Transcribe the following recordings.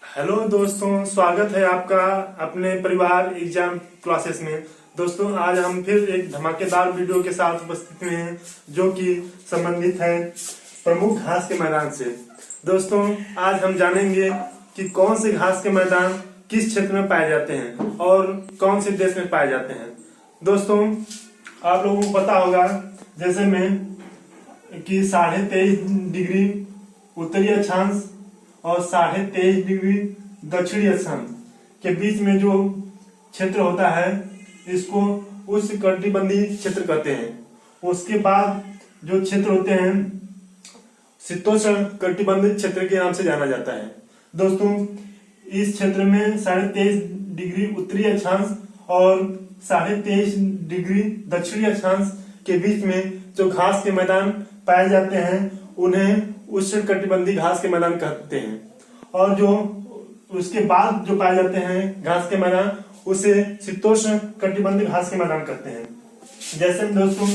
Hello दोस्तों, स्वागत है आपका अपने परिवार एग्जाम क्लासेस में। दोस्तों, आज हम फिर एक धमाकेदार वीडियो के साथ उपस्थित हुए हैं जो कि संबंधित है प्रमुख घास के मैदान से। दोस्तों, आज हम जानेंगे कि कौन से घास के मैदान किस क्षेत्र में पाए जाते हैं और कौन से देश में पाए जाते हैं। दोस्तों, आप लोगों को पता होगा जैसे में कि 23.5 डिग्री उत्तरी अक्षांश और 23.5 डिग्री दक्षिणी अक्षांश के बीच में जो क्षेत्र होता है इसको उष्णकटिबंधीय क्षेत्र कहते हैं। उसके बाद जो क्षेत्र होते हैं शीतोष्ण कटिबंधीय क्षेत्र के नाम से जाना जाता है। दोस्तों, इस क्षेत्र में 23.5 डिग्री उत्तरी अक्षांश और 23.5 डिग्री दक्षिणी अक्षांश के बीच में जो घास के मैदान पाए जाते हैं उन्हें उष्णकटिबंधीय घास के मैदान कहते हैं, और जो उसके बाद जो पाए जाते हैं घास के मैदान उसे शीतोष्ण कटिबंधीय घास के मैदान कहते हैं। जैसे दोस्तों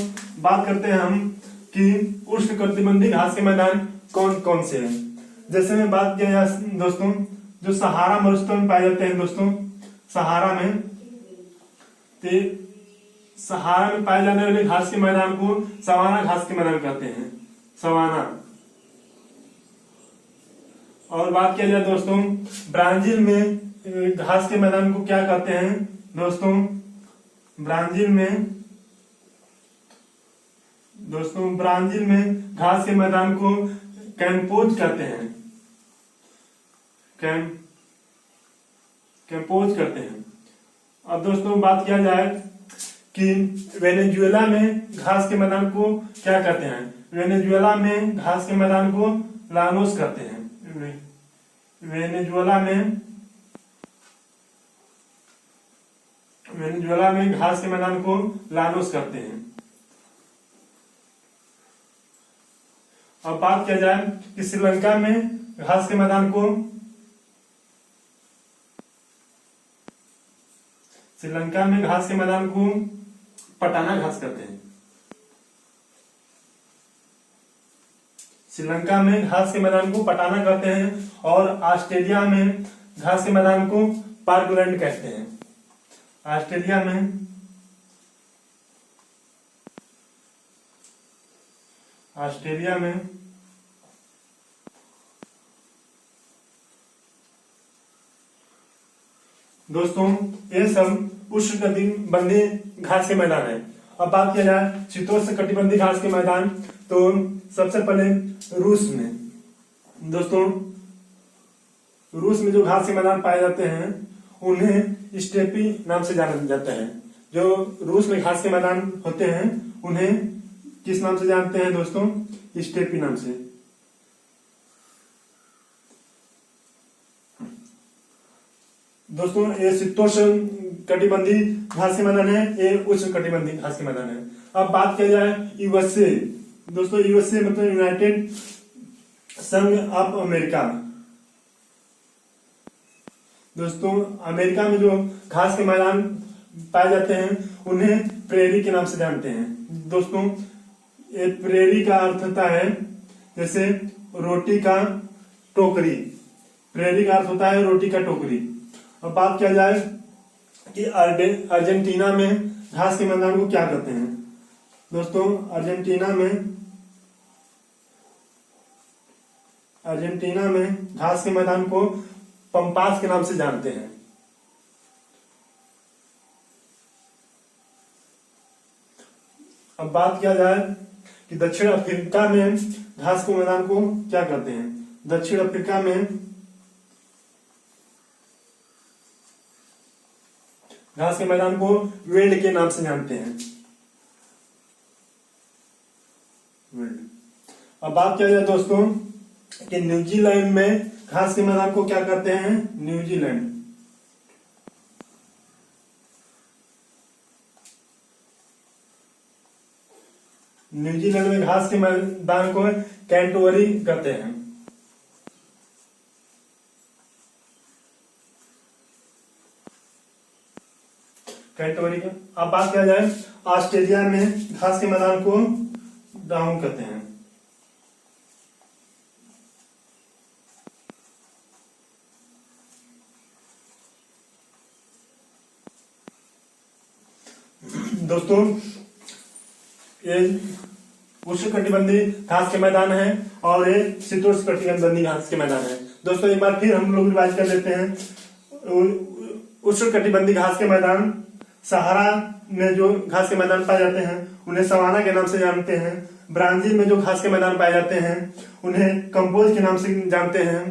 बात करते हैं हम कि उष्णकटिबंधीय घास के मैदान कौन कौन से हैं। जैसे में बात किया जाए दोस्तों, जो सहारा मरुस्थल में पाए जाते हैं दोस्तों, सहारा में पाए जाने वाले घास के मैदान को सवाना घास के मैदान कहते हैं, सवाना। और बात किया जाए दोस्तों ब्राजील में घास के मैदान को क्या कहते हैं दोस्तों, ब्राजील में घास के मैदान को कैंपोज कहते हैं, कैंपोज कहते हैं। अब दोस्तों बात किया जाए कि वेनेजुएला में घास के मैदान को क्या कहते हैं। वेनेजुएला में घास के मैदान को लानोस कहते हैं। वेनेजुएला में घास के मैदान को लानोस करते हैं। अब बात किया जाए कि श्रीलंका में घास के मैदान को पटाना घास कहते हैं। श्रीलंका में घास के मैदान को पटाना कहते हैं और ऑस्ट्रेलिया में घास के मैदान को पार्कलैंड कहते हैं। ऑस्ट्रेलिया में दोस्तों ये सब उष्णकटिबंधीय घास के मैदान है। अब बात किया जाए शीतोष्ण कटिबंधीय घास के मैदान, तो सबसे पहले रूस में दोस्तों, रूस में जो घास के मैदान पाए जाते हैं उन्हें स्टेपी नाम से जाना जाता है। जो रूस में घास के मैदान होते हैं उन्हें किस नाम से जानते हैं दोस्तों, स्टेपी नाम से। दोस्तों ये शीतोष्ण कटिबंधीय घास के मैदान है, ये उष्ण कटिबंधीय घास के मैदान है। अब बात किया जाए यूएसए, दोस्तों यूएसए मतलब यूनाइटेड संघ ऑफ अमेरिका। दोस्तों अमेरिका में जो घास के मैदान पाए जाते हैं उन्हें प्रेरी के नाम से जानते हैं। दोस्तों ये प्रेरी का अर्थ होता है जैसे रोटी का टोकरी, प्रेरी का अर्थ होता है रोटी का टोकरी। अब बात किया जाए कि अर्जेंटीना में घास के मैदान को क्या कहते हैं। दोस्तों अर्जेंटीना में घास के मैदान को पंपास के नाम से जानते हैं। अब बात किया जाए कि दक्षिण अफ्रीका में घास के मैदान को क्या कहते हैं। दक्षिण अफ्रीका में घास के मैदान को वेल्ड के नाम से जानते हैं, वेल्ड। अब बात किया जाए दोस्तों कि न्यूजीलैंड में घास के मैदान को क्या कहते हैं, न्यूजीलैंड। न्यूजीलैंड में घास के मैदान को कैंटोरी कहते हैं। कैंटोरी का। अब बात किया जाए ऑस्ट्रेलिया में घास के मैदान को डाउन कहते हैं। दोस्तों ये उष्णकटिबंधीय घास के मैदान है और ये शीतोष्णकटिबंधीय घास के मैदान है। दोस्तों एक बार फिर हम लोग रिवाइज कर लेते हैं। उष्णकटिबंधीय घास के मैदान सहारा में जो घास के मैदान पाए जाते हैं उन्हें सवाना के नाम से जानते हैं। ब्राजील में जो घास के मैदान पाए जाते हैं उन्हें कंपोज के नाम से जानते हैं।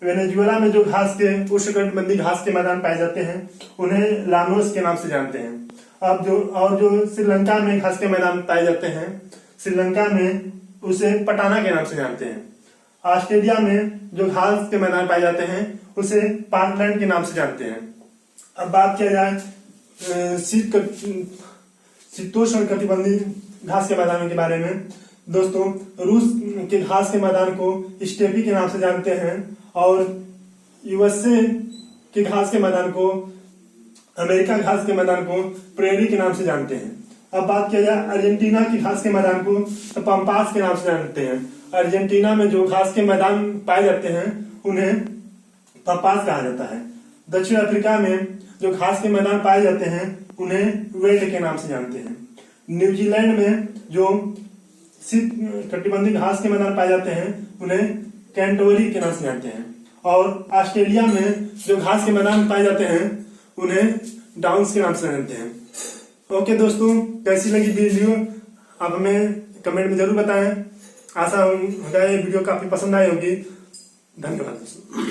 वेनेजुएला में जो घास के उष्णकटिबंधीय घास के मैदान पाए जाते हैं उन्हें लानोस के नाम से जानते हैं। अब जो श्रीलंका में घास के मैदान पाए जाते हैं, श्रीलंका में उसे पटाना के नाम से जानते हैं। ऑस्ट्रेलिया में जो घास के मैदान पाए जाते हैं उसे पार्कलैंड के नाम से जानते हैं। अब बात किया जाए शीतोष्ण कटिबंधीय घास के मैदानों के बारे में। दोस्तों रूस के घास के मैदान को स्टेपी के नाम से जानते हैं और यूएसए के घास के मैदान को, अमेरिका घास के मैदान को प्रेरी के नाम से जानते हैं। अब बात किया जाए अर्जेंटीना की घास के मैदान को तो पंपास के नाम से जानते हैं। अर्जेंटीना में जो घास के मैदान पाए जाते हैं उन्हें पंपास कहा जाता है। दक्षिण अफ्रीका में जो घास के मैदान पाए जाते हैं उन्हें वेल्ड के नाम से जानते हैं। न्यूजीलैंड में जो शीत कटिबंधीय घास के मैदान पाए जाते हैं उन्हें कैंटोरी के नाम से जानते हैं। और ऑस्ट्रेलिया में जो घास के मैदान पाए जाते हैं उन्हें डाउन्स के नाम से जानते हैं। ओके दोस्तों, कैसी लगी वीडियो आप हमें कमेंट में जरूर बताएं। आशा होगा ये वीडियो काफी पसंद आई होगी। धन्यवाद दोस्तों।